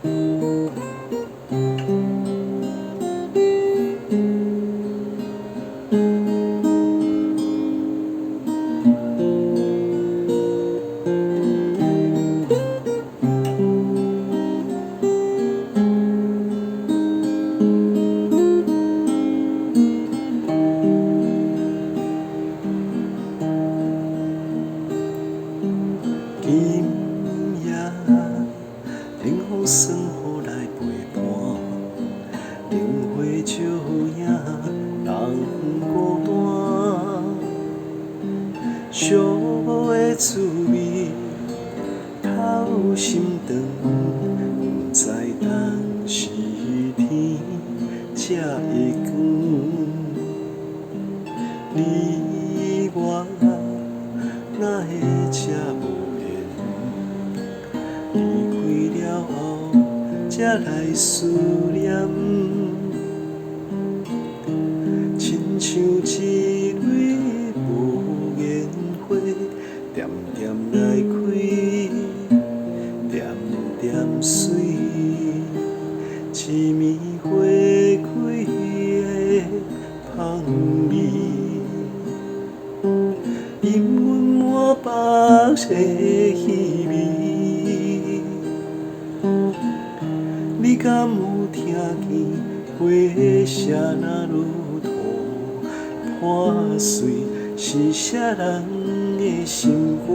今夜，冷雨霜雨来陪伴，灯火照影人孤单。寂寞的滋味，透心肠，不知当时天才会光。你我哪会这无缘？离开了后，才来思念，亲像一蕊无言花，点点来开，点点碎，一暝花开的香味。饮阮满腹的气味，你敢有听见花谢那路途破碎，是啥人的心肝？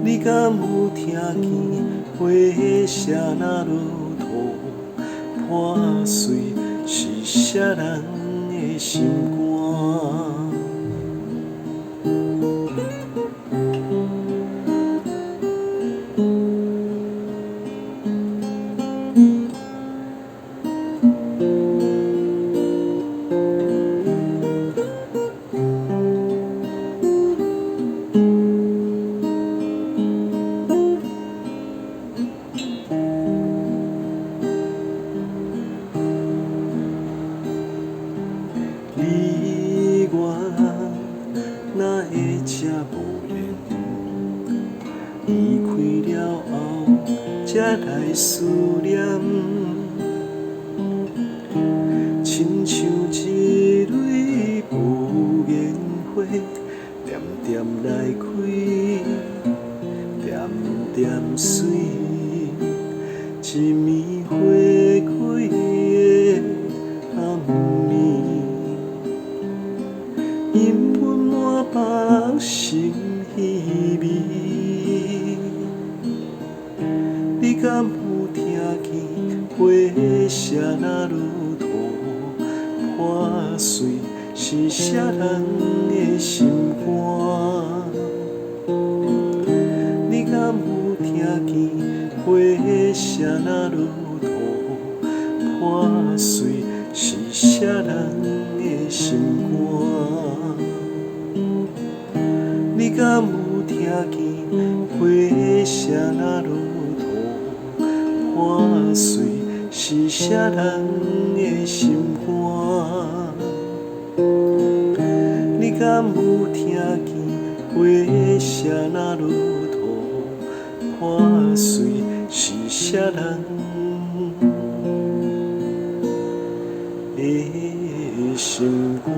你敢有听见花谢那路途破碎，是啥人的心肝？你我哪会这无缘？离开了后，才来思念，亲像一蕊无言花，点点来开，点点碎，一暝花开的香味。饮阮满腹心稀味，你敢有听见花谢那路途破碎，是啥人的心肝？你敢有听见花谢那路途破碎，是啥人的心肝？你敢有听见花谢那路途破碎，是啥人的心肝？你敢有听见花谢那路途破碎，是啥人的心肝？